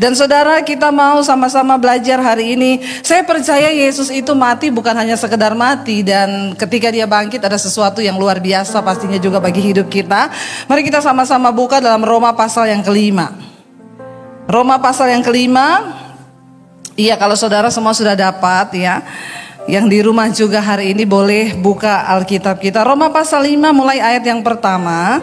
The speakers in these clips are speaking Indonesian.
Dan saudara, kita mau sama-sama belajar hari ini. Saya percaya Yesus itu mati bukan hanya sekedar mati, dan ketika dia bangkit ada sesuatu yang luar biasa pastinya juga bagi hidup kita. Mari kita sama-sama buka dalam Roma pasal yang kelima. Roma pasal yang kelima. Iya, kalau saudara semua sudah dapat ya. Yang di rumah juga hari ini boleh buka Alkitab kita. Roma pasal 5 mulai ayat yang pertama.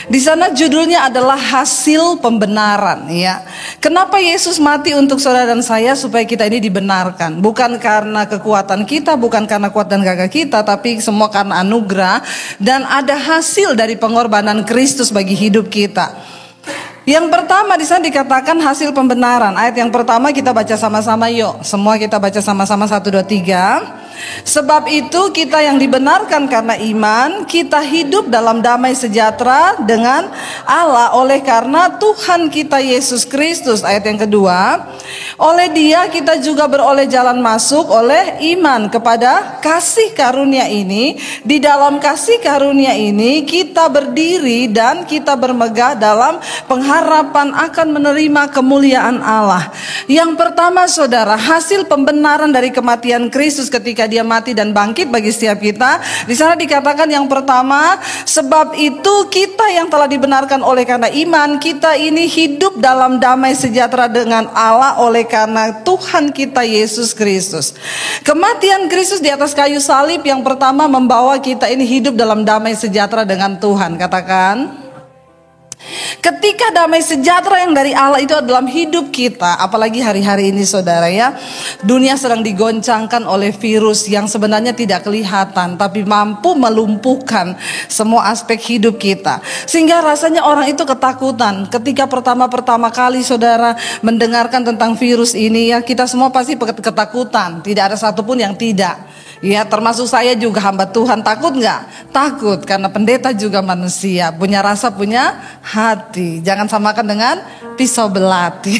Di sana judulnya adalah hasil pembenaran ya. Kenapa Yesus mati untuk saudara dan saya? Supaya kita ini dibenarkan. Bukan karena kekuatan kita, bukan karena kuat dan gagah kita, tapi semua karena anugerah. Dan ada hasil dari pengorbanan Kristus bagi hidup kita. Yang pertama di sana dikatakan hasil pembenaran. Ayat yang pertama kita baca sama-sama yuk. Semua kita baca sama-sama 1, 2, 3. Sebab itu kita yang dibenarkan karena iman, kita hidup dalam damai sejahtera dengan Allah oleh karena Tuhan kita Yesus Kristus. Ayat yang kedua, oleh Dia kita juga beroleh jalan masuk oleh iman kepada kasih karunia ini. Di dalam kasih karunia ini kita berdiri dan kita bermegah dalam pengharapan akan menerima kemuliaan Allah. Yang pertama saudara, hasil pembenaran dari kematian Kristus ketika dia mati dan bangkit bagi setiap kita. Di sana dikatakan yang pertama, sebab itu kita yang telah dibenarkan oleh karena iman, kita ini hidup dalam damai sejahtera dengan Allah oleh karena Tuhan kita Yesus Kristus. Kematian Kristus di atas kayu salib yang pertama membawa kita ini hidup dalam damai sejahtera dengan Tuhan. Katakan, ketika damai sejahtera yang dari Allah itu dalam hidup kita, apalagi hari-hari ini saudara ya, dunia sedang digoncangkan oleh virus yang sebenarnya tidak kelihatan tapi mampu melumpuhkan semua aspek hidup kita. Sehingga rasanya orang itu ketakutan. Ketika pertama kali saudara mendengarkan tentang virus ini ya, kita semua pasti ketakutan. Tidak ada satupun yang tidak. Ya, termasuk saya juga hamba Tuhan. Takut nggak? Takut, karena pendeta juga manusia, punya rasa, punya hati. Jangan samakan dengan pisau belati.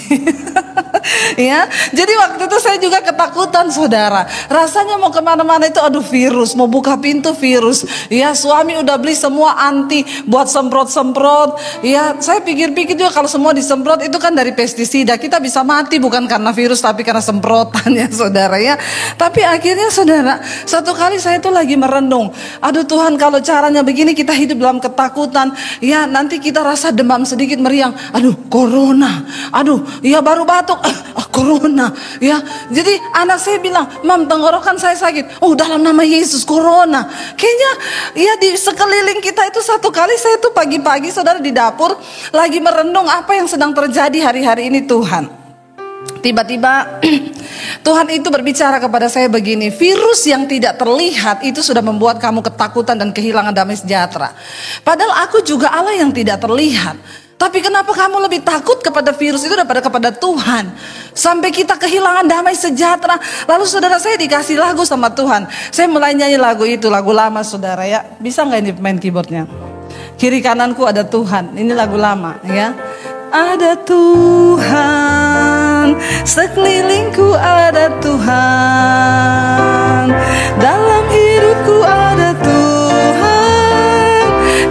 Ya, jadi waktu itu saya juga ketakutan saudara. Rasanya mau kemana-mana itu aduh virus, mau buka pintu virus. Ya, suami udah beli semua anti buat semprot-semprot. Ya, saya pikir-pikir juga kalau semua disemprot itu kan dari pestisida. Kita bisa mati bukan karena virus tapi karena semprotan ya saudara ya. Tapi akhirnya saudara, satu kali saya itu lagi merenung. Aduh Tuhan, kalau caranya begini kita hidup dalam ketakutan. Ya, nanti kita rasa demam sedikit meriang. Aduh, corona. Aduh, ya baru batuk. Corona ya. Jadi anak saya bilang, "Mam, tenggorokan saya sakit." Oh, dalam nama Yesus corona. Kayaknya ya di sekeliling kita itu satu kali saya tuh pagi-pagi saudara di dapur lagi merenung apa yang sedang terjadi hari-hari ini Tuhan. Tiba-tiba Tuhan itu berbicara kepada saya begini, virus yang tidak terlihat itu sudah membuat kamu ketakutan dan kehilangan damai sejahtera. Padahal aku juga Allah yang tidak terlihat. Tapi kenapa kamu lebih takut kepada virus itu daripada kepada Tuhan? Sampai kita kehilangan damai sejahtera. Lalu saudara, saya dikasih lagu sama Tuhan. Saya mulai nyanyi lagu itu, lagu lama saudara ya. Bisa gak ini main keyboardnya? Kiri kananku ada Tuhan. Ini lagu lama ya. Ada Tuhan, sekelilingku ada Tuhan, dalam hidupku ada Tuhan,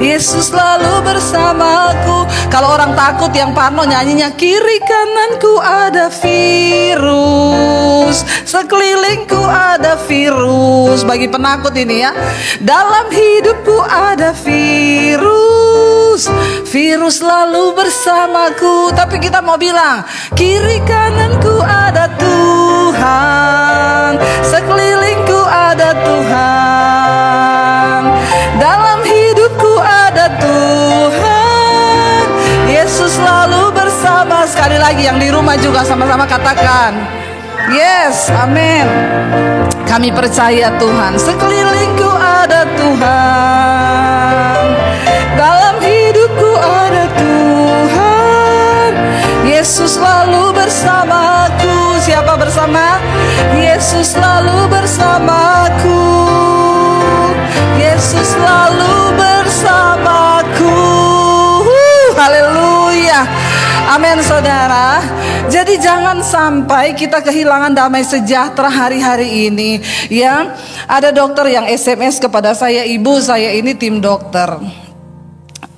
Yesus selalu bersamaku. Kalau orang takut yang parno nyanyinya, kiri kananku ada virus, sekelilingku ada virus. Bagi penakut ini ya, dalam hidupku ada virus, virus selalu bersamaku. Tapi kita mau bilang, kiri kananku ada Tuhan, sekelilingku ada Tuhan, dalam hidupku ada Tuhan, Yesus selalu bersama. Sekali lagi yang di rumah juga sama-sama katakan, yes, amin. Kami percaya Tuhan, sekelilingku ada Tuhan, dalam hidupku ada Tuhan, Yesus selalu bersamaku. Siapa bersama? Yesus selalu bersamaku, Yesus selalu bersamaku. Haleluya. Amin saudara. Jadi jangan sampai kita kehilangan damai sejahtera hari-hari ini. Ya, ada dokter yang SMS kepada saya, "Ibu, saya ini tim dokter.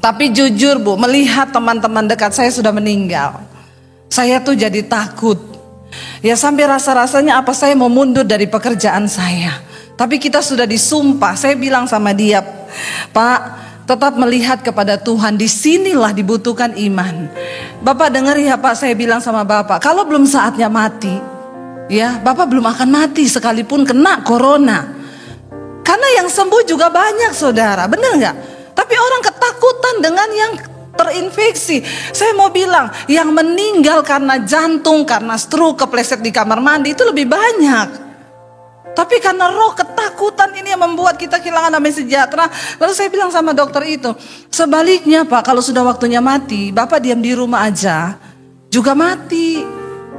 Tapi jujur Bu, melihat teman-teman dekat saya sudah meninggal. Saya tuh jadi takut. Ya sampai rasa-rasanya apa saya mau mundur dari pekerjaan saya. Tapi kita sudah disumpah. Saya bilang sama dia, Pak, tetap melihat kepada Tuhan. Disinilah dibutuhkan iman. Bapak dengar ya Pak, saya bilang sama Bapak, kalau belum saatnya mati, ya Bapak belum akan mati sekalipun kena corona. Karena yang sembuh juga banyak saudara, benar nggak? Tapi orang ketakutan dengan yang terinfeksi. Saya mau bilang, yang meninggal karena jantung, karena stroke, kepleset di kamar mandi itu lebih banyak. Tapi karena roh ketakutan ini yang membuat kita kehilangan damai sejahtera. Lalu saya bilang sama dokter itu, sebaliknya Pak, kalau sudah waktunya mati, Bapak diam di rumah aja, juga mati.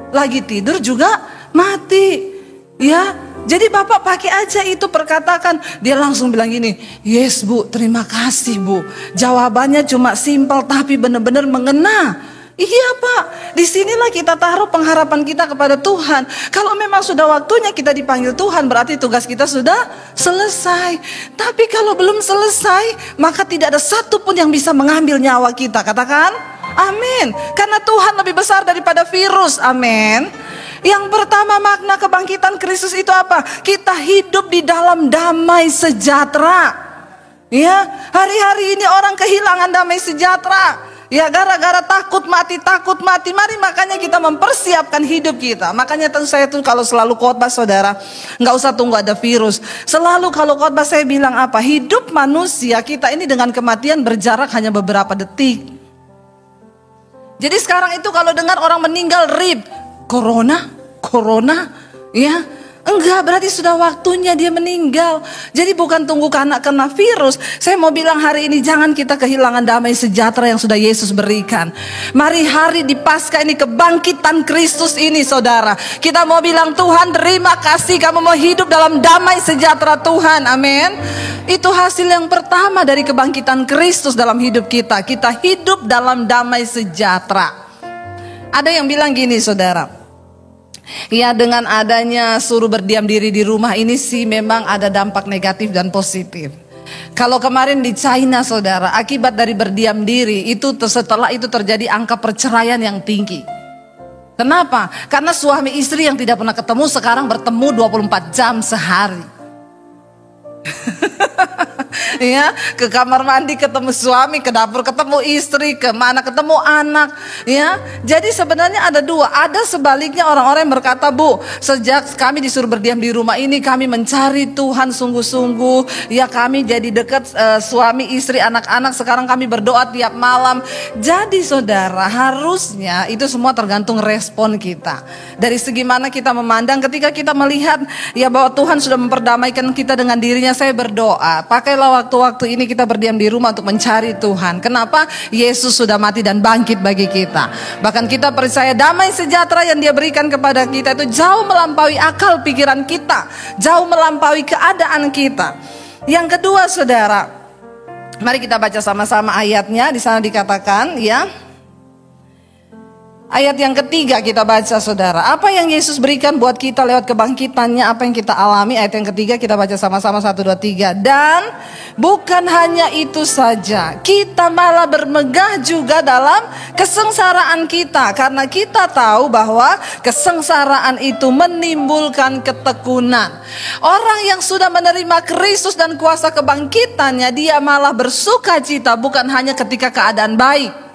Lagi tidur juga mati. Ya, jadi Bapak pakai aja itu perkatakan. Dia langsung bilang gini, yes Bu, terima kasih Bu. Jawabannya cuma simpel tapi benar-benar mengena. Iya Pak, disinilah kita taruh pengharapan kita kepada Tuhan. Kalau memang sudah waktunya kita dipanggil Tuhan, berarti tugas kita sudah selesai. Tapi kalau belum selesai, maka tidak ada satupun yang bisa mengambil nyawa kita. Katakan, amin. Karena Tuhan lebih besar daripada virus, amin. Yang pertama makna kebangkitan Kristus itu apa? Kita hidup di dalam damai sejahtera. Ya, hari-hari ini orang kehilangan damai sejahtera. Ya gara-gara takut mati. Mari makanya kita mempersiapkan hidup kita. Makanya saya tuh kalau selalu khotbah saudara, nggak usah tunggu ada virus. Selalu kalau khotbah saya bilang apa? Hidup manusia kita ini dengan kematian berjarak hanya beberapa detik. Jadi sekarang itu kalau dengar orang meninggal corona, ya. Enggak, berarti sudah waktunya dia meninggal. Jadi bukan tunggu kena virus. Saya mau bilang hari ini jangan kita kehilangan damai sejahtera yang sudah Yesus berikan. Mari hari di Paskah ini kebangkitan Kristus ini saudara. Kita mau bilang Tuhan terima kasih kamu mau hidup dalam damai sejahtera Tuhan. Amin. Itu hasil yang pertama dari kebangkitan Kristus dalam hidup kita. Kita hidup dalam damai sejahtera. Ada yang bilang gini saudara. Ya dengan adanya suruh berdiam diri di rumah ini sih memang ada dampak negatif dan positif. Kalau kemarin di China saudara, akibat dari berdiam diri itu setelah itu terjadi angka perceraian yang tinggi. Kenapa? Karena suami istri yang tidak pernah ketemu sekarang bertemu 24 jam sehari. Ya, ke kamar mandi ketemu suami, ke dapur ketemu istri, ke mana ketemu anak, ya. Jadi sebenarnya ada dua. Ada sebaliknya orang-orang yang berkata, Bu, sejak kami disuruh berdiam di rumah ini, kami mencari Tuhan sungguh-sungguh. Ya kami jadi dekat suami, istri, anak-anak. Sekarang kami berdoa tiap malam. Jadi saudara, harusnya itu semua tergantung respon kita. Dari segi mana kita memandang ketika kita melihat ya bahwa Tuhan sudah memperdamaikan kita dengan dirinya. Saya berdoa, pakailah waktu-waktu ini kita berdiam di rumah untuk mencari Tuhan. Kenapa? Yesus sudah mati dan bangkit bagi kita. Bahkan kita percaya damai sejahtera yang Dia berikan kepada kita itu jauh melampaui akal pikiran kita, jauh melampaui keadaan kita. Yang kedua saudara, mari kita baca sama-sama ayatnya. Di sana dikatakan ya. Ayat yang ketiga kita baca saudara. Apa yang Yesus berikan buat kita lewat kebangkitannya, apa yang kita alami. Ayat yang ketiga kita baca sama-sama 1, 2, 3. Dan bukan hanya itu saja, kita malah bermegah juga dalam kesengsaraan kita. Karena kita tahu bahwa kesengsaraan itu menimbulkan ketekunan. Orang yang sudah menerima Kristus dan kuasa kebangkitannya, dia malah bersuka cita bukan hanya ketika keadaan baik,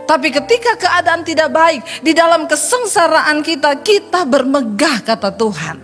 tapi ketika keadaan tidak baik, di dalam kesengsaraan kita bermegah kata Tuhan.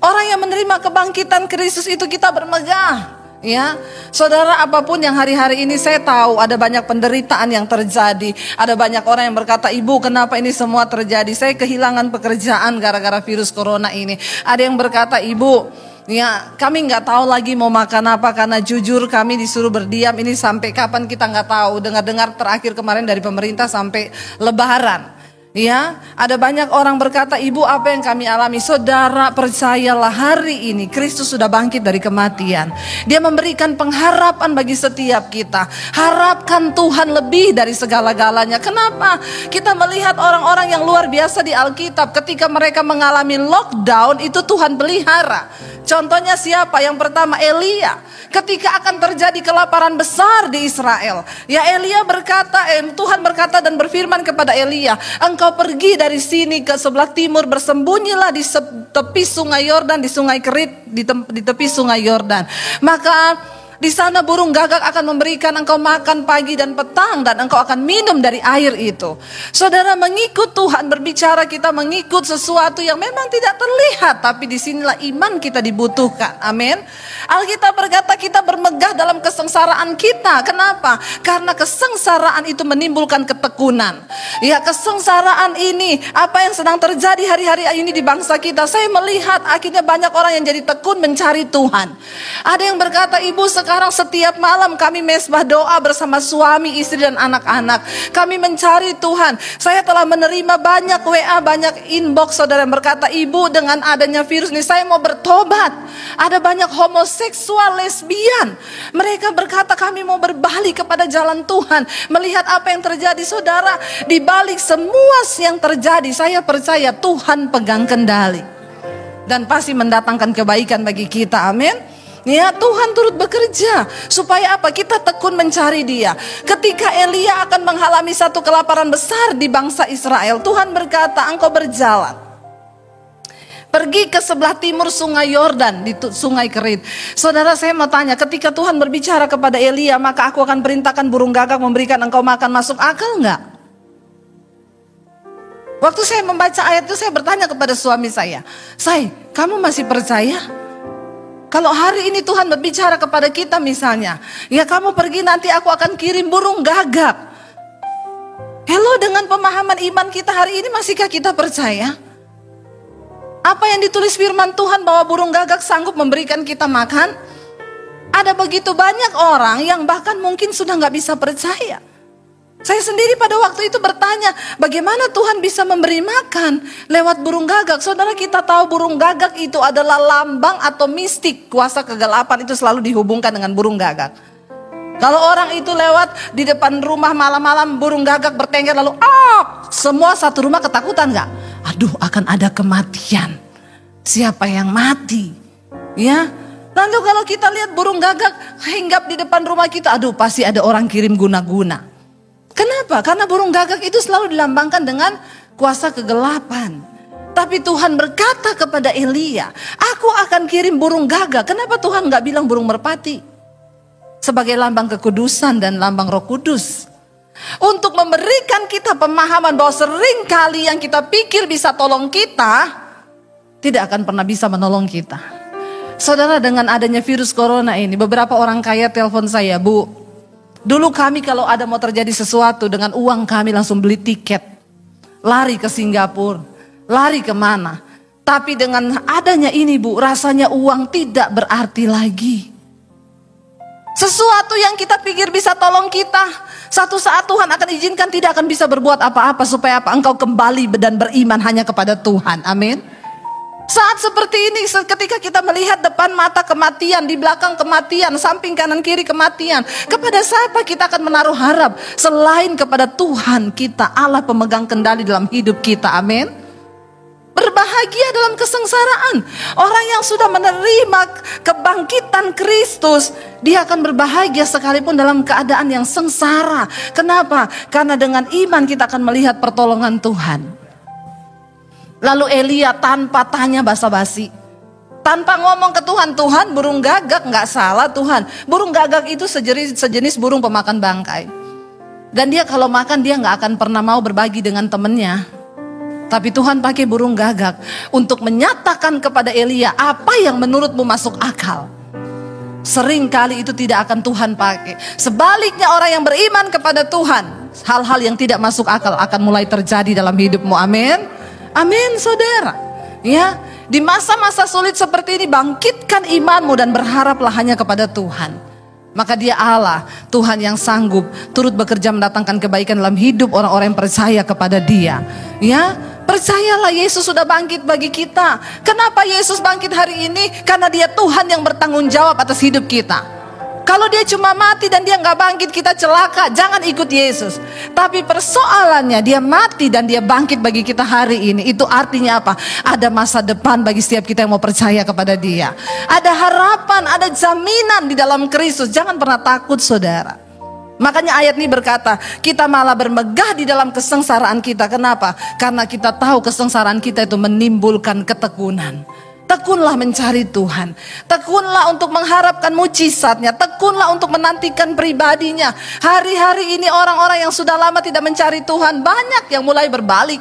Orang yang menerima kebangkitan Kristus itu kita bermegah. Ya, saudara, apapun yang hari-hari ini saya tahu ada banyak penderitaan yang terjadi. Ada banyak orang yang berkata, Ibu kenapa ini semua terjadi? Saya kehilangan pekerjaan gara-gara virus corona ini. Ada yang berkata, Ibu, ya kami nggak tahu lagi mau makan apa karena jujur kami disuruh berdiam ini sampai kapan kita nggak tahu. Dengar-dengar terakhir kemarin dari pemerintah sampai Lebaran. Ya, ada banyak orang berkata, Ibu apa yang kami alami? Saudara percayalah hari ini Kristus sudah bangkit dari kematian. Dia memberikan pengharapan bagi setiap kita. Harapkan Tuhan lebih dari segala-galanya. Kenapa? Kita melihat orang-orang yang luar biasa di Alkitab. Ketika mereka mengalami lockdown itu Tuhan pelihara. Contohnya siapa? Yang pertama Elia. Ketika akan terjadi kelaparan besar di Israel, ya Elia berkata, Tuhan berkata dan berfirman kepada Elia, engkau engkau pergi dari sini ke sebelah timur, bersembunyilah di tepi sungai Yordan, di sungai Kerit, di tepi sungai Yordan. Maka di sana burung gagak akan memberikan engkau makan pagi dan petang, dan engkau akan minum dari air itu. Saudara, mengikut Tuhan berbicara, kita mengikut sesuatu yang memang tidak terlihat, tapi disinilah iman kita dibutuhkan. Amin. Alkitab berkata kita bermegah dalam kesengsaraan kita. Kenapa? Karena kesengsaraan itu menimbulkan ketekunan. Ya, kesengsaraan ini, apa yang sedang terjadi hari-hari ini di bangsa kita, saya melihat akhirnya banyak orang yang jadi tekun mencari Tuhan. Ada yang berkata, ibu sekarang setiap malam kami mesbah doa bersama suami, istri dan anak-anak. Kami mencari Tuhan. Saya telah menerima banyak WA, banyak inbox saudara yang berkata, ibu dengan adanya virus ini saya mau bertobat. Ada banyak homoseksual, lesbian. Mereka berkata kami mau berbalik kepada jalan Tuhan. Melihat apa yang terjadi saudara, di balik semua yang terjadi, saya percaya Tuhan pegang kendali. Dan pasti mendatangkan kebaikan bagi kita, amin. Ya, Tuhan turut bekerja supaya apa? Kita tekun mencari Dia. Ketika Elia akan mengalami satu kelaparan besar di bangsa Israel, Tuhan berkata, engkau berjalan, pergi ke sebelah timur sungai Yordan, di sungai Kerit. Saudara, saya mau tanya, ketika Tuhan berbicara kepada Elia, maka aku akan perintahkan burung gagak memberikan engkau makan, masuk akal enggak? Waktu saya membaca ayat itu, saya bertanya kepada suami saya, "Say, kamu masih percaya? Kalau hari ini Tuhan berbicara kepada kita misalnya, ya kamu pergi nanti aku akan kirim burung gagak." Hello, dengan pemahaman iman kita hari ini masihkah kita percaya? Apa yang ditulis firman Tuhan bahwa burung gagak sanggup memberikan kita makan? Ada begitu banyak orang yang bahkan mungkin sudah gak bisa percaya. Saya sendiri pada waktu itu bertanya, bagaimana Tuhan bisa memberi makan lewat burung gagak? Saudara, kita tahu burung gagak itu adalah lambang atau mistik. Kuasa kegelapan itu selalu dihubungkan dengan burung gagak. Kalau orang itu lewat di depan rumah malam-malam, burung gagak bertengger lalu semua satu rumah ketakutan gak? Aduh, akan ada kematian. Siapa yang mati? Ya. Lalu kalau kita lihat burung gagak hinggap di depan rumah kita, aduh pasti ada orang kirim guna-guna. Kenapa? Karena burung gagak itu selalu dilambangkan dengan kuasa kegelapan. Tapi Tuhan berkata kepada Elia, aku akan kirim burung gagak. Kenapa Tuhan gak bilang burung merpati? Sebagai lambang kekudusan dan lambang Roh Kudus. Untuk memberikan kita pemahaman bahwa sering kali yang kita pikir bisa tolong kita, tidak akan pernah bisa menolong kita. Saudara, dengan adanya virus corona ini, beberapa orang kaya telepon saya, Bu, dulu kami kalau ada mau terjadi sesuatu dengan uang kami langsung beli tiket. Lari ke Singapura, lari kemana. Tapi dengan adanya ini Bu, rasanya uang tidak berarti lagi. Sesuatu yang kita pikir bisa tolong kita, satu saat Tuhan akan izinkan tidak akan bisa berbuat apa-apa. Supaya apa? Engkau kembali dan beriman hanya kepada Tuhan, amin. Saat seperti ini, ketika kita melihat depan mata kematian, di belakang kematian, samping kanan kiri kematian, kepada siapa kita akan menaruh harap selain kepada Tuhan kita, Allah pemegang kendali dalam hidup kita, amin. Berbahagia dalam kesengsaraan. Orang yang sudah menerima kebangkitan Kristus, dia akan berbahagia sekalipun dalam keadaan yang sengsara. Kenapa? Karena dengan iman kita akan melihat pertolongan Tuhan. Lalu Elia tanpa tanya basa-basi, tanpa ngomong ke Tuhan, Tuhan burung gagak gak salah Tuhan. Burung gagak itu sejenis burung pemakan bangkai. Dan dia kalau makan dia gak akan pernah mau berbagi dengan temennya. Tapi Tuhan pakai burung gagak untuk menyatakan kepada Elia apa yang menurutmu masuk akal. Sering kali itu tidak akan Tuhan pakai. Sebaliknya orang yang beriman kepada Tuhan, hal-hal yang tidak masuk akal akan mulai terjadi dalam hidupmu, amin. Amin saudara. Ya, di masa-masa sulit seperti ini bangkitkan imanmu dan berharaplah hanya kepada Tuhan. Maka Dia Allah, Tuhan yang sanggup turut bekerja mendatangkan kebaikan dalam hidup orang-orang yang percaya kepada Dia. Ya, percayalah Yesus sudah bangkit bagi kita. Kenapa Yesus bangkit hari ini? Karena Dia Tuhan yang bertanggung jawab atas hidup kita. Kalau Dia cuma mati dan Dia nggak bangkit, kita celaka. Jangan ikut Yesus. Tapi persoalannya Dia mati dan Dia bangkit bagi kita hari ini. Itu artinya apa? Ada masa depan bagi setiap kita yang mau percaya kepada Dia. Ada harapan, ada jaminan di dalam Kristus. Jangan pernah takut saudara. Makanya ayat ini berkata, kita malah bermegah di dalam kesengsaraan kita. Kenapa? Karena kita tahu kesengsaraan kita itu menimbulkan ketekunan. Tekunlah mencari Tuhan. Tekunlah untuk mengharapkan mujizatnya. Tekunlah untuk menantikan pribadinya. Hari-hari ini orang-orang yang sudah lama tidak mencari Tuhan, banyak yang mulai berbalik.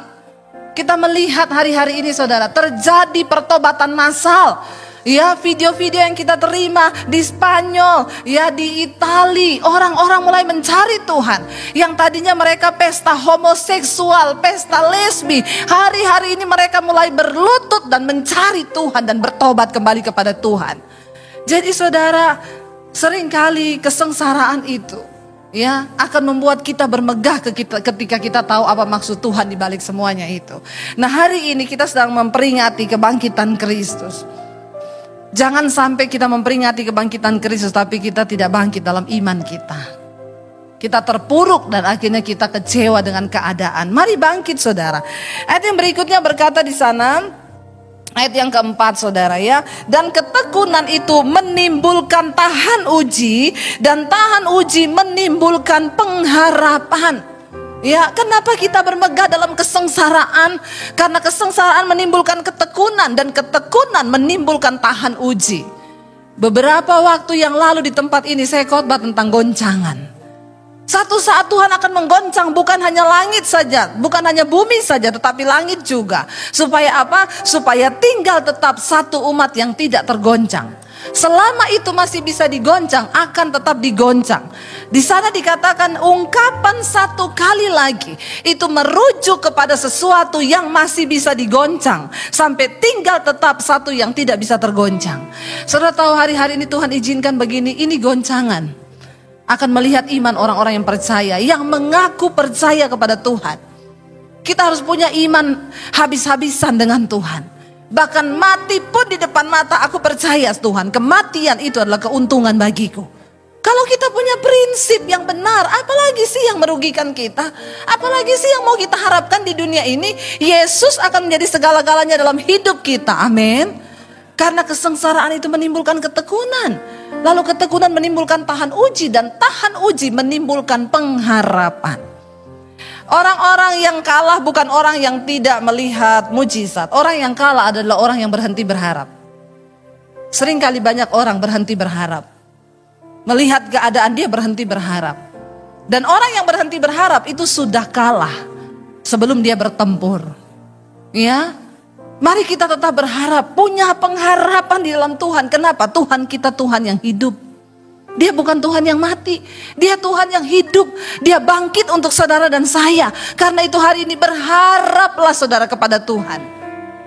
Kita melihat hari-hari ini saudara, terjadi pertobatan massal. Ya, video-video yang kita terima di Spanyol, ya di Itali, orang-orang mulai mencari Tuhan. Yang tadinya mereka pesta homoseksual, pesta lesbi, hari-hari ini mereka mulai berlutut dan mencari Tuhan dan bertobat kembali kepada Tuhan. Jadi saudara, seringkali kesengsaraan itu ya akan membuat kita bermegah ketika kita tahu apa maksud Tuhan di balik semuanya itu. Nah, hari ini kita sedang memperingati kebangkitan Kristus. Jangan sampai kita memperingati kebangkitan Kristus tapi kita tidak bangkit dalam iman kita. Kita terpuruk dan akhirnya kita kecewa dengan keadaan. Mari bangkit saudara. Ayat yang berikutnya berkata di sana, ayat yang keempat saudara ya. Dan ketekunan itu menimbulkan tahan uji, dan tahan uji menimbulkan pengharapan. Ya, kenapa kita bermegah dalam kesengsaraan? Karena kesengsaraan menimbulkan ketekunan, dan ketekunan menimbulkan tahan uji. Beberapa waktu yang lalu di tempat ini saya khotbah tentang goncangan. Satu saat Tuhan akan menggoncang bukan hanya langit saja, bukan hanya bumi saja, tetapi langit juga. Supaya apa? Supaya tinggal tetap satu umat yang tidak tergoncang. Selama itu masih bisa digoncang, akan tetap digoncang. Di sana dikatakan ungkapan satu kali lagi itu merujuk kepada sesuatu yang masih bisa digoncang, sampai tinggal tetap satu yang tidak bisa tergoncang. Saudara tahu hari-hari ini Tuhan izinkan begini, ini goncangan akan melihat iman orang-orang yang percaya, yang mengaku percaya kepada Tuhan. Kita harus punya iman habis-habisan dengan Tuhan. Bahkan mati pun di depan mata, aku percaya Tuhan, kematian itu adalah keuntungan bagiku. Kalau kita punya prinsip yang benar, apalagi sih yang merugikan kita? Apalagi sih yang mau kita harapkan di dunia ini? Yesus akan menjadi segala-galanya dalam hidup kita, amin. Karena kesengsaraan itu menimbulkan ketekunan. Lalu ketekunan menimbulkan tahan uji, dan tahan uji menimbulkan pengharapan. Orang-orang yang kalah bukan orang yang tidak melihat mujizat. Orang yang kalah adalah orang yang berhenti berharap. Seringkali banyak orang berhenti berharap. Melihat keadaan dia berhenti berharap. Dan orang yang berhenti berharap itu sudah kalah sebelum dia bertempur. Ya, mari kita tetap berharap, punya pengharapan di dalam Tuhan. Kenapa? Tuhan kita Tuhan yang hidup. Dia bukan Tuhan yang mati, dia Tuhan yang hidup. Dia bangkit untuk saudara dan saya. Karena itu hari ini berharaplah saudara kepada Tuhan.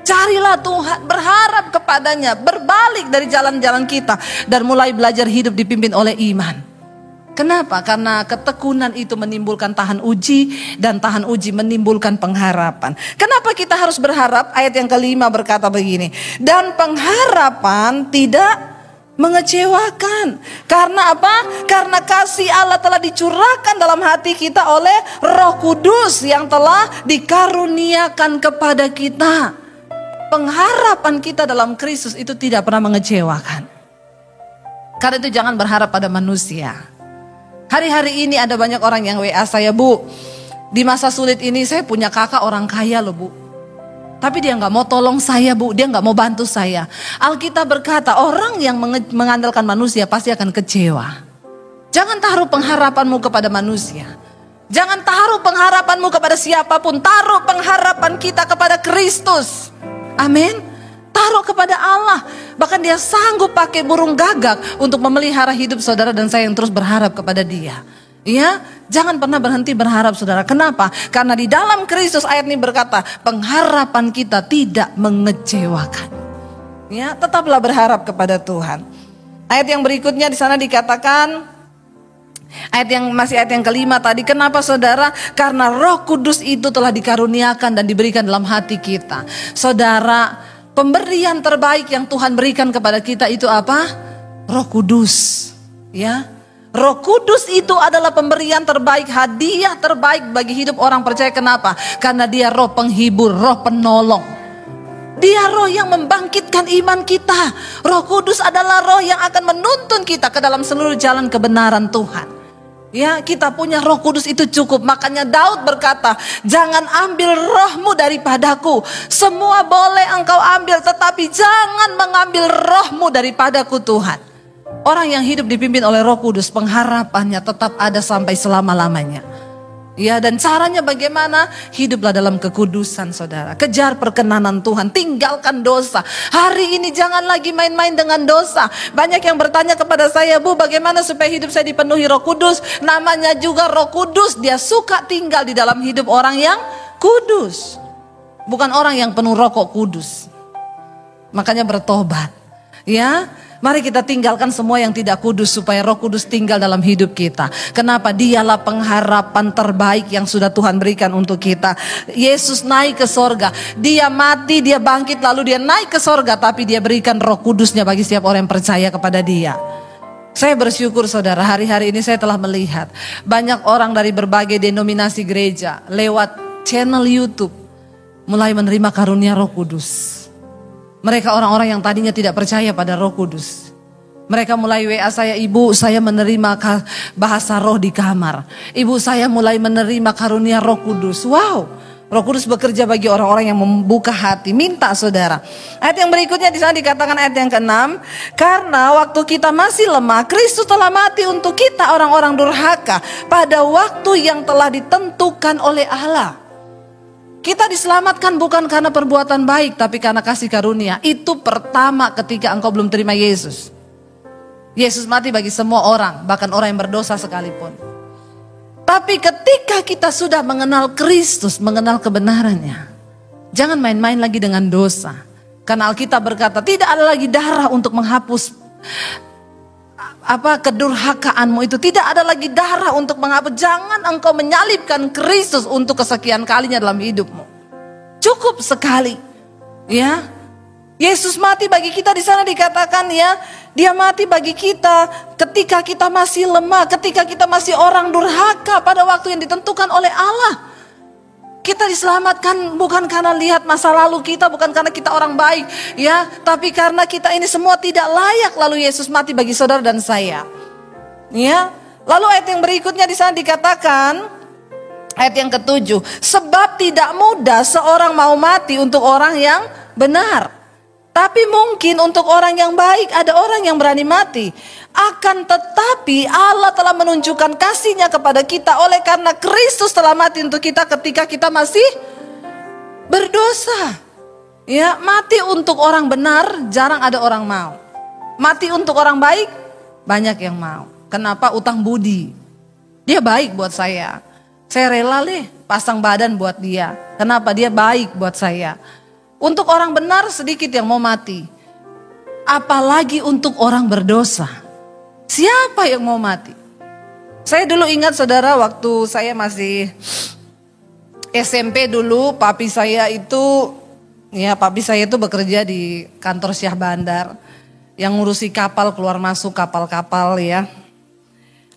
Carilah Tuhan, berharap kepadanya, berbalik dari jalan-jalan kita, dan mulai belajar hidup dipimpin oleh iman. Kenapa? Karena ketekunan itu menimbulkan tahan uji, dan tahan uji menimbulkan pengharapan. Kenapa kita harus berharap? Ayat yang kelima berkata begini, dan pengharapan tidak mengecewakan. Karena apa? Karena kasih Allah telah dicurahkan dalam hati kita oleh Roh Kudus yang telah dikaruniakan kepada kita. Pengharapan kita dalam Kristus itu tidak pernah mengecewakan. Karena itu jangan berharap pada manusia. Hari-hari ini ada banyak orang yang WA saya, Bu, di masa sulit ini saya punya kakak orang kaya loh, Bu. Tapi dia gak mau tolong saya, Bu. Dia gak mau bantu saya. Alkitab berkata orang yang mengandalkan manusia pasti akan kecewa. Jangan taruh pengharapanmu kepada manusia. Jangan taruh pengharapanmu kepada siapapun. Taruh pengharapan kita kepada Kristus. Amin. Taruh kepada Allah. Bahkan dia sanggup pakai burung gagak untuk memelihara hidup saudara dan saya yang terus berharap kepada dia. Ya, jangan pernah berhenti berharap saudara. Kenapa? Karena di dalam Kristus ayat ini berkata, pengharapan kita tidak mengecewakan. Ya, tetaplah berharap kepada Tuhan. Ayat yang berikutnya di sana dikatakan, ayat yang kelima tadi, kenapa saudara? Karena Roh Kudus itu telah dikaruniakan dan diberikan dalam hati kita. Saudara, pemberian terbaik yang Tuhan berikan kepada kita itu apa? Roh Kudus. Ya. Roh Kudus itu adalah pemberian terbaik, hadiah terbaik bagi hidup orang percaya. Kenapa? Karena dia roh penghibur, roh penolong. Dia roh yang membangkitkan iman kita. Roh Kudus adalah roh yang akan menuntun kita ke dalam seluruh jalan kebenaran Tuhan. Ya, kita punya Roh Kudus itu cukup. Makanya Daud berkata, jangan ambil rohmu daripadaku. Semua boleh engkau ambil, tetapi jangan mengambil rohmu daripadaku Tuhan. Orang yang hidup dipimpin oleh Roh Kudus, pengharapannya tetap ada sampai selama-lamanya. Ya, dan caranya bagaimana? Hiduplah dalam kekudusan, saudara. Kejar perkenanan Tuhan, tinggalkan dosa. Hari ini jangan lagi main-main dengan dosa. Banyak yang bertanya kepada saya, Bu, bagaimana supaya hidup saya dipenuhi Roh Kudus? Namanya juga Roh Kudus, dia suka tinggal di dalam hidup orang yang kudus. Bukan orang yang penuh rokok kudus. Makanya bertobat. Ya, mari kita tinggalkan semua yang tidak kudus supaya Roh Kudus tinggal dalam hidup kita. Kenapa? Dialah pengharapan terbaik yang sudah Tuhan berikan untuk kita. Yesus naik ke sorga, dia mati, dia bangkit, lalu dia naik ke sorga, tapi dia berikan Roh Kudusnya bagi setiap orang yang percaya kepada dia. Saya bersyukur saudara, hari-hari ini saya telah melihat banyak orang dari berbagai denominasi gereja lewat channel YouTube mulai menerima karunia Roh Kudus. Mereka orang-orang yang tadinya tidak percaya pada Roh Kudus. Mereka mulai WA saya, ibu saya menerima bahasa roh di kamar. Ibu saya mulai menerima karunia Roh Kudus. Wow, Roh Kudus bekerja bagi orang-orang yang membuka hati. Minta saudara. Ayat yang berikutnya di sana dikatakan ayat yang ke-6. Karena waktu kita masih lemah, Kristus telah mati untuk kita orang-orang durhaka. Pada waktu yang telah ditentukan oleh Allah. Kita diselamatkan bukan karena perbuatan baik, tapi karena kasih karunia. Itu pertama ketika engkau belum terima Yesus. Yesus mati bagi semua orang, bahkan orang yang berdosa sekalipun. Tapi ketika kita sudah mengenal Kristus, mengenal kebenarannya, jangan main-main lagi dengan dosa. Karena Alkitab berkata, tidak ada lagi darah untuk menghapus kedurhakaanmu itu. Tidak ada lagi darah untuk menghapus. Jangan engkau menyalibkan Kristus untuk kesekian kalinya dalam hidupmu. Cukup sekali. Ya. Yesus mati bagi kita, di sana dikatakan ya, dia mati bagi kita ketika kita masih lemah, ketika kita masih orang durhaka pada waktu yang ditentukan oleh Allah. Kita diselamatkan bukan karena lihat masa lalu kita, bukan karena kita orang baik, ya, tapi karena kita ini semua tidak layak, lalu Yesus mati bagi saudara dan saya. Ya. Lalu ayat yang berikutnya di sana dikatakan, ayat yang ke-7, sebab tidak mudah seorang mau mati untuk orang yang benar. Tapi mungkin untuk orang yang baik ada orang yang berani mati. Akan tetapi Allah telah menunjukkan kasih-Nya kepada kita oleh karena Kristus telah mati untuk kita ketika kita masih berdosa. Ya, mati untuk orang benar jarang ada orang mau. Mati untuk orang baik banyak yang mau. Kenapa? Utang budi. Dia baik buat saya. Saya rela pasang badan buat dia. Kenapa? Dia baik buat saya. Untuk orang benar sedikit yang mau mati. Apalagi untuk orang berdosa. Siapa yang mau mati? Saya dulu ingat saudara, waktu saya masih SMP dulu, papi saya itu bekerja di kantor Syah Bandar. Yang ngurusi kapal keluar masuk kapal-kapal ya.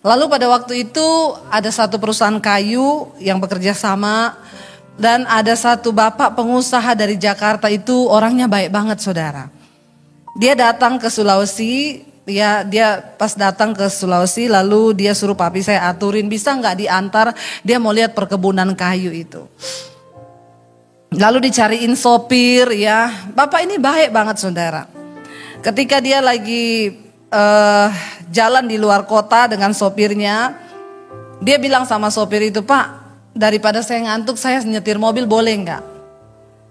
Lalu pada waktu itu ada satu perusahaan kayu yang bekerja sama. Dan ada satu bapak pengusaha dari Jakarta itu orangnya baik banget saudara. Dia datang ke Sulawesi, dia pas datang ke Sulawesi lalu dia suruh papi saya aturin bisa nggak diantar, dia mau lihat perkebunan kayu itu. Lalu dicariin sopir ya, bapak ini baik banget saudara. Ketika dia lagi jalan di luar kota dengan sopirnya, dia bilang sama sopir itu, Pak, daripada saya ngantuk, saya nyetir mobil boleh nggak?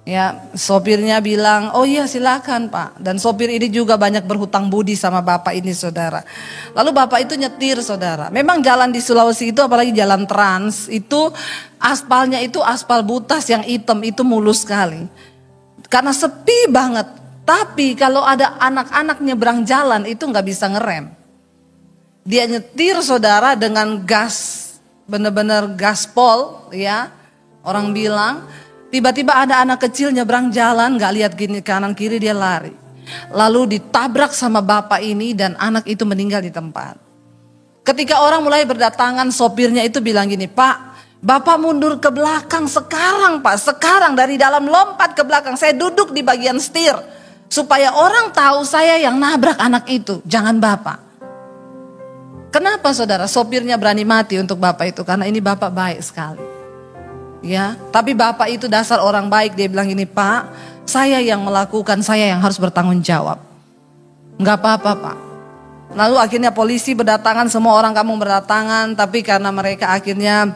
Ya, sopirnya bilang, oh iya silakan Pak. Dan sopir ini juga banyak berhutang budi sama bapak ini saudara. Lalu bapak itu nyetir saudara. Memang jalan di Sulawesi itu apalagi jalan trans itu aspalnya itu aspal butas yang hitam itu mulus sekali. Karena sepi banget. Tapi kalau ada anak-anak nyebrang jalan itu nggak bisa ngerem. Dia nyetir saudara dengan gas. Benar-benar gaspol ya, orang bilang. Tiba-tiba ada anak kecil nyebrang jalan, gak lihat gini kanan kiri, dia lari. Lalu ditabrak sama bapak ini dan anak itu meninggal di tempat. Ketika orang mulai berdatangan, sopirnya itu bilang gini, Pak, bapak mundur ke belakang sekarang Pak, sekarang dari dalam lompat ke belakang, saya duduk di bagian setir. Supaya orang tahu saya yang nabrak anak itu, jangan bapak. Kenapa saudara sopirnya berani mati untuk bapak itu? Karena ini bapak baik sekali. Ya, tapi bapak itu dasar orang baik. Dia bilang gini, Pak, saya yang melakukan, saya yang harus bertanggung jawab. Enggak apa-apa, Pak. Lalu akhirnya polisi berdatangan, semua orang kampung berdatangan. Tapi karena mereka akhirnya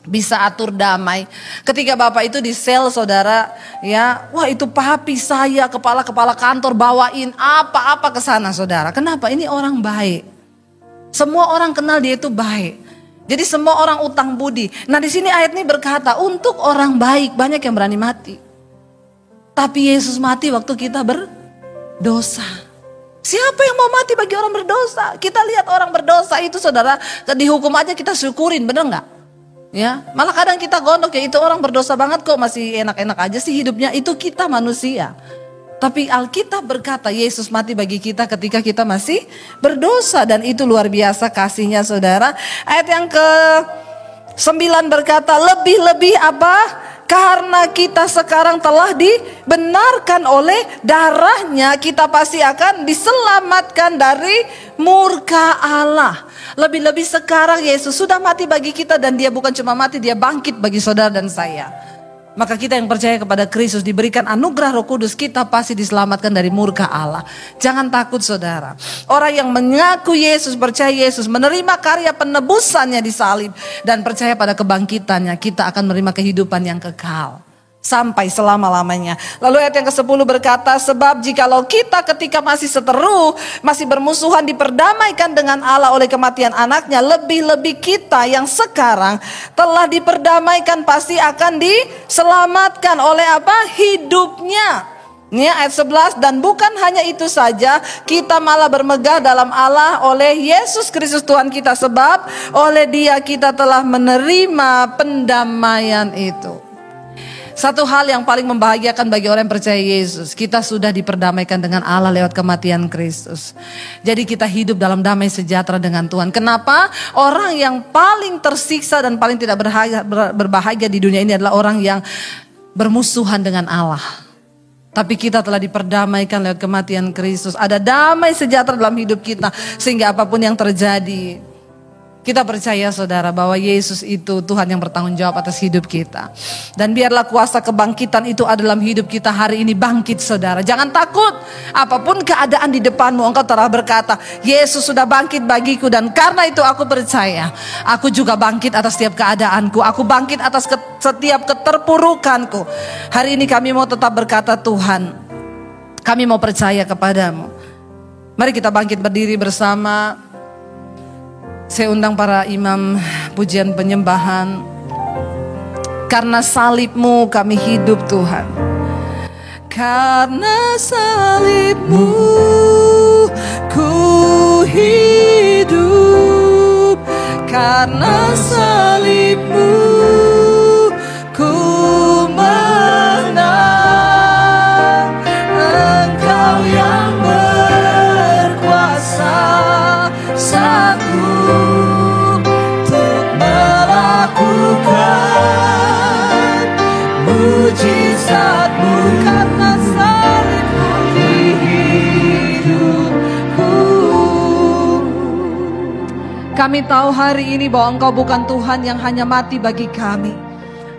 bisa atur damai. Ketika bapak itu di sel saudara, ya, wah itu papi saya, kepala kantor bawain apa-apa ke sana saudara. Kenapa? Ini orang baik. Semua orang kenal dia itu baik. Jadi semua orang utang budi. Nah di sini ayat ini berkata, untuk orang baik banyak yang berani mati. Tapi Yesus mati waktu kita berdosa. Siapa yang mau mati bagi orang berdosa? Kita lihat orang berdosa itu saudara, dihukum aja kita syukurin, bener nggak? Ya, malah kadang kita gondok, ya itu orang berdosa banget kok masih enak-enak aja sih hidupnya. Itu kita manusia. Tapi Alkitab berkata Yesus mati bagi kita ketika kita masih berdosa. Dan itu luar biasa kasihnya saudara. Ayat yang ke-9 berkata, lebih-lebih apa? Karena kita sekarang telah dibenarkan oleh darahnya, kita pasti akan diselamatkan dari murka Allah. Lebih-lebih sekarang Yesus sudah mati bagi kita, dan dia bukan cuma mati, dia bangkit bagi saudara dan saya. Maka kita yang percaya kepada Kristus diberikan anugerah Roh Kudus, kita pasti diselamatkan dari murka Allah. Jangan takut saudara. Orang yang mengaku Yesus, percaya Yesus, menerima karya penebusannya di salib, dan percaya pada kebangkitannya, kita akan menerima kehidupan yang kekal sampai selama-lamanya. Lalu ayat yang ke-10 berkata, sebab jikalau kita ketika masih seteru, masih bermusuhan, diperdamaikan dengan Allah oleh kematian anaknya, lebih-lebih kita yang sekarang telah diperdamaikan pasti akan diselamatkan oleh apa? Hidupnya. Ini ayat 11, dan bukan hanya itu saja, kita malah bermegah dalam Allah oleh Yesus Kristus Tuhan kita, sebab oleh Dia kita telah menerima pendamaian itu. Satu hal yang paling membahagiakan bagi orang yang percaya Yesus, kita sudah diperdamaikan dengan Allah lewat kematian Kristus. Jadi kita hidup dalam damai sejahtera dengan Tuhan. Kenapa? Orang yang paling tersiksa dan paling tidak berbahagia di dunia ini adalah orang yang bermusuhan dengan Allah. Tapi kita telah diperdamaikan lewat kematian Kristus. Ada damai sejahtera dalam hidup kita, sehingga apapun yang terjadi, kita percaya saudara bahwa Yesus itu Tuhan yang bertanggung jawab atas hidup kita. Dan biarlah kuasa kebangkitan itu ada dalam hidup kita hari ini. Bangkit saudara, jangan takut. Apapun keadaan di depanmu, engkau telah berkata, Yesus sudah bangkit bagiku, dan karena itu aku percaya, aku juga bangkit atas setiap keadaanku. Aku bangkit atas setiap keterpurukanku. Hari ini kami mau tetap berkata, Tuhan, kami mau percaya kepadamu. Mari kita bangkit berdiri bersama. Saya undang para imam pujian penyembahan. Karena salib-Mu kami hidup Tuhan. Karena salib-Mu ku hidup. Karena salib-Mu ku menang. Engkau yang berkuasa, sanggup untuk melakukan mujizat-Mu. Karena salib-Mu di hidupku. Kami tahu hari ini bahwa Engkau bukan Tuhan yang hanya mati bagi kami,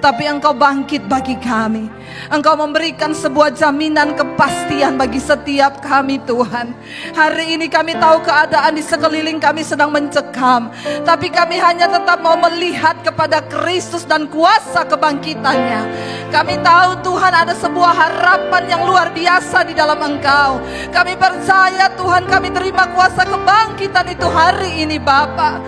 tapi Engkau bangkit bagi kami. Engkau memberikan sebuah jaminan kepastian bagi setiap kami Tuhan. Hari ini kami tahu keadaan di sekeliling kami sedang mencekam, tapi kami hanya tetap mau melihat kepada Kristus dan kuasa kebangkitannya. Kami tahu Tuhan ada sebuah harapan yang luar biasa di dalam Engkau. Kami percaya Tuhan, kami terima kuasa kebangkitan itu hari ini Bapa.